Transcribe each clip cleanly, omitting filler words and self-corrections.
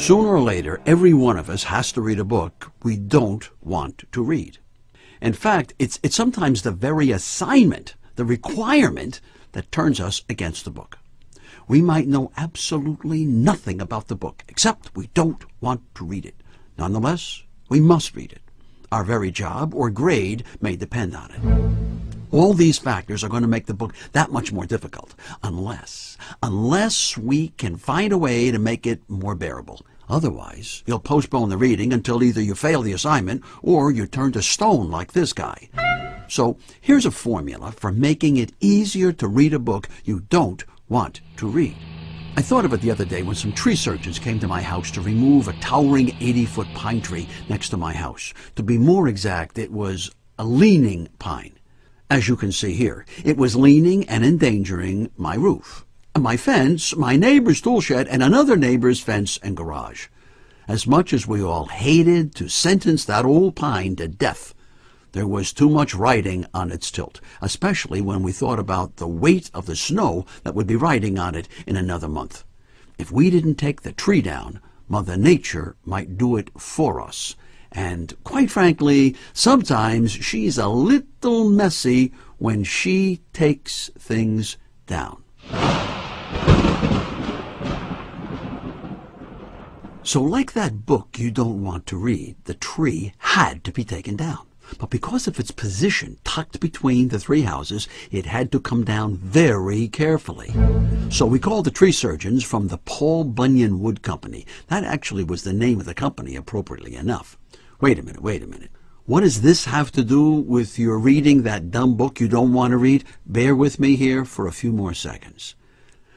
Sooner or later, every one of us has to read a book we don't want to read. In fact, it's sometimes the very assignment, the requirement, that turns us against the book. We might know absolutely nothing about the book, except we don't want to read it. Nonetheless, we must read it. Our very job or grade may depend on it. All these factors are going to make the book that much more difficult, unless we can find a way to make it more bearable. Otherwise, you'll postpone the reading until either you fail the assignment or you turn to stone like this guy. So here's a formula for making it easier to read a book you don't want to read. I thought of it the other day when some tree surgeons came to my house to remove a towering 80-foot pine tree next to my house. To be more exact, it was a leaning pine. As you can see here, it was leaning and endangering my roof, my fence, my neighbor's tool shed, and another neighbor's fence and garage. As much as we all hated to sentence that old pine to death, there was too much riding on its tilt, especially when we thought about the weight of the snow that would be riding on it in another month. If we didn't take the tree down, Mother Nature might do it for us. And quite frankly, sometimes she's a little messy when she takes things down. So like that book you don't want to read, the tree had to be taken down. But because of its position tucked between the three houses, it had to come down very carefully. So we called the tree surgeons from the Paul Bunyan Wood Company. That actually was the name of the company, appropriately enough. Wait a minute. What does this have to do with your reading that dumb book you don't want to read? Bear with me here for a few more seconds.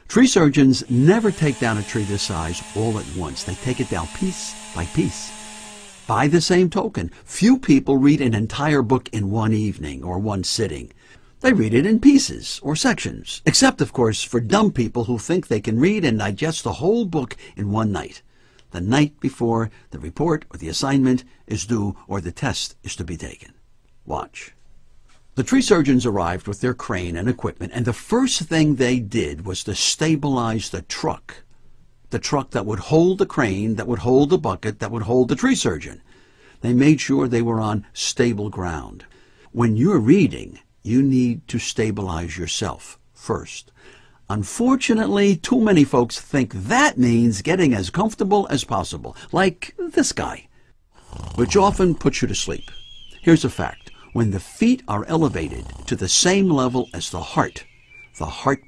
Tree surgeons never take down a tree this size all at once. They take it down piece by piece. By the same token, few people read an entire book in one evening or one sitting. They read it in pieces or sections, except, of course, for dumb people who think they can read and digest the whole book in one night. The night before the report or the assignment is due or the test is to be taken. Watch. The tree surgeons arrived with their crane and equipment, and the first thing they did was to stabilize the truck. The truck that would hold the crane, that would hold the bucket, that would hold the tree surgeon. They made sure they were on stable ground. When you're reading, you need to stabilize yourself first. Unfortunately, too many folks think that means getting as comfortable as possible, like this guy, which often puts you to sleep. Here's a fact. When the feet are elevated to the same level as the heart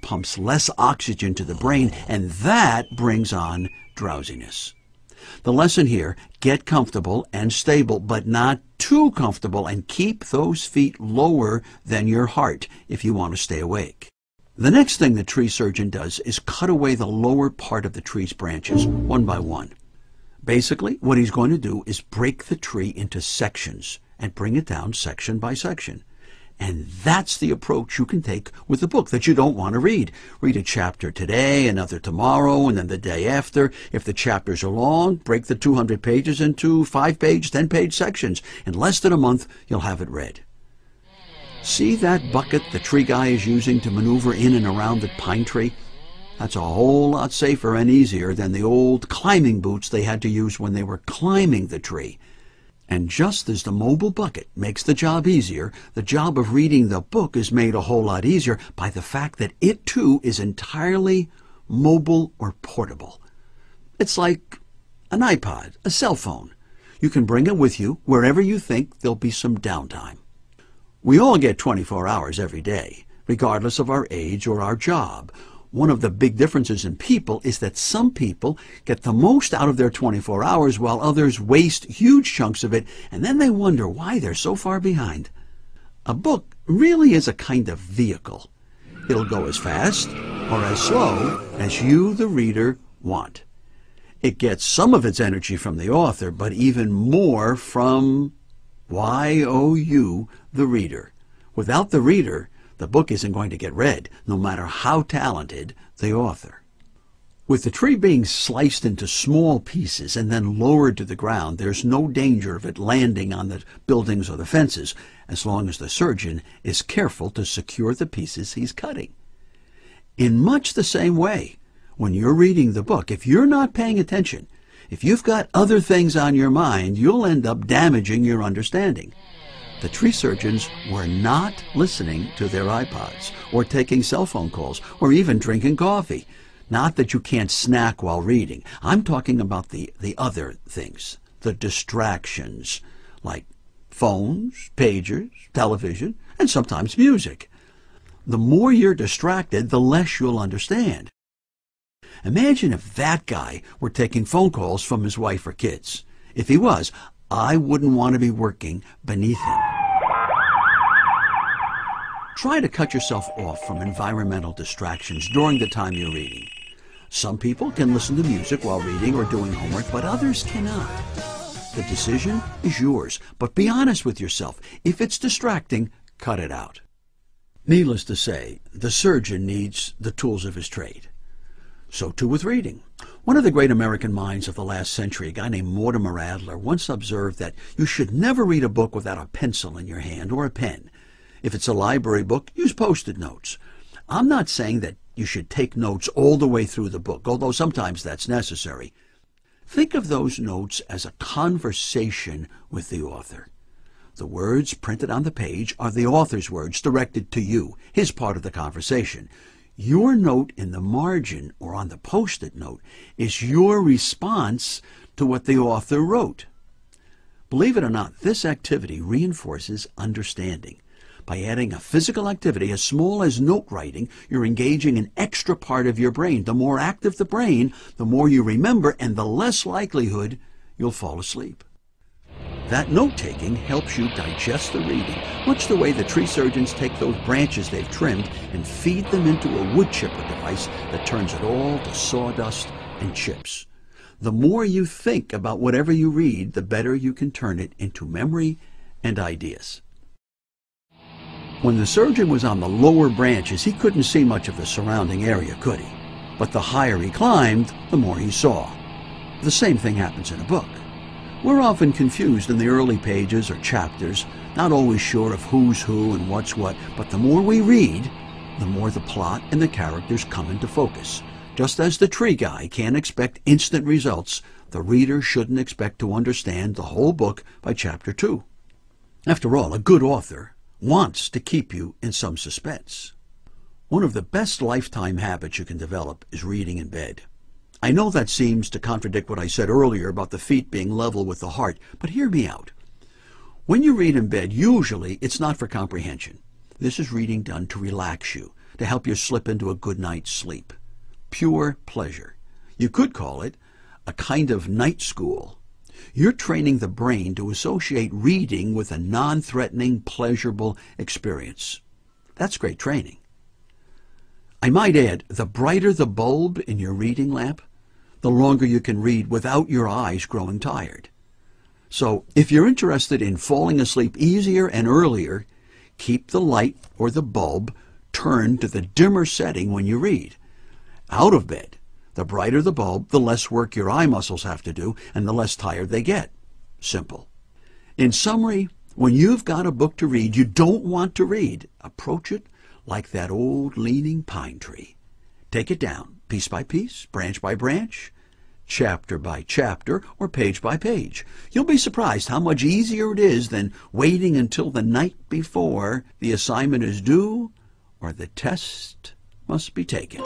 pumps less oxygen to the brain, and that brings on drowsiness. The lesson here, get comfortable and stable, but not too comfortable, and keep those feet lower than your heart if you want to stay awake. The next thing the tree surgeon does is cut away the lower part of the tree's branches, one by one. Basically, what he's going to do is break the tree into sections and bring it down section by section. And that's the approach you can take with a book that you don't want to read. Read a chapter today, another tomorrow, and then the day after. If the chapters are long, break the 200 pages into 5-page, 10-page sections. In less than a month, you'll have it read. See that bucket the tree guy is using to maneuver in and around the pine tree? That's a whole lot safer and easier than the old climbing boots they had to use when they were climbing the tree. And just as the mobile bucket makes the job easier, the job of reading the book is made a whole lot easier by the fact that it too is entirely mobile or portable. It's like an iPod, a cell phone. You can bring it with you wherever you think there'll be some downtime. We all get 24 hours every day, regardless of our age or our job. One of the big differences in people is that some people get the most out of their 24 hours while others waste huge chunks of it, and then they wonder why they're so far behind. A book really is a kind of vehicle. It'll go as fast or as slow as you, the reader, want. It gets some of its energy from the author, but even more from you, the reader. Without the reader, the book isn't going to get read, no matter how talented the author. With the tree being sliced into small pieces and then lowered to the ground, there's no danger of it landing on the buildings or the fences, as long as the surgeon is careful to secure the pieces he's cutting. In much the same way, when you're reading the book, if you're not paying attention, If you've got other things on your mind, you'll end up damaging your understanding. The tree surgeons were not listening to their iPods or taking cell phone calls or even drinking coffee. Not that you can't snack while reading. I'm talking about the other things, the distractions, like phones, pagers, television, and sometimes music. The more you're distracted, the less you'll understand. Imagine if that guy were taking phone calls from his wife or kids. If he was, I wouldn't want to be working beneath him. Try to cut yourself off from environmental distractions during the time you're reading. Some people can listen to music while reading or doing homework, but others cannot. The decision is yours, but be honest with yourself. If it's distracting, cut it out. Needless to say, the surgeon needs the tools of his trade. So too with reading. One of the great American minds of the last century, a guy named Mortimer Adler, once observed that you should never read a book without a pencil in your hand or a pen. If it's a library book, use Post-it notes. I'm not saying that you should take notes all the way through the book, although sometimes that's necessary. Think of those notes as a conversation with the author. The words printed on the page are the author's words directed to you, his part of the conversation. Your note in the margin or on the Post-it note is your response to what the author wrote. Believe it or not, this activity reinforces understanding. By adding a physical activity as small as note writing, you're engaging an extra part of your brain. The more active the brain, the more you remember and the less likelihood you'll fall asleep. That note-taking helps you digest the reading, much the way the tree surgeons take those branches they've trimmed and feed them into a wood chipper device that turns it all to sawdust and chips. The more you think about whatever you read, the better you can turn it into memory and ideas. When the surgeon was on the lower branches, he couldn't see much of the surrounding area, could he? But the higher he climbed, the more he saw. The same thing happens in a book. We're often confused in the early pages or chapters, not always sure of who's who and what's what, but the more we read, the more the plot and the characters come into focus. Just as the tree guy can't expect instant results, the reader shouldn't expect to understand the whole book by chapter 2. After all, a good author wants to keep you in some suspense. One of the best lifetime habits you can develop is reading in bed. I know that seems to contradict what I said earlier about the feet being level with the heart, but hear me out. When you read in bed, usually it's not for comprehension. This is reading done to relax you, to help you slip into a good night's sleep. Pure pleasure. You could call it a kind of night school. You're training the brain to associate reading with a non-threatening, pleasurable experience. That's great training. I might add, the brighter the bulb in your reading lamp, the longer you can read without your eyes growing tired. So, if you're interested in falling asleep easier and earlier, keep the light or the bulb turned to the dimmer setting when you read. Out of bed, the brighter the bulb, the less work your eye muscles have to do and the less tired they get. Simple. In summary, when you've got a book to read you don't want to read, approach it like that old leaning pine tree. Take it down, piece by piece, branch by branch, chapter by chapter, or page by page. You'll be surprised how much easier it is than waiting until the night before the assignment is due or the test must be taken.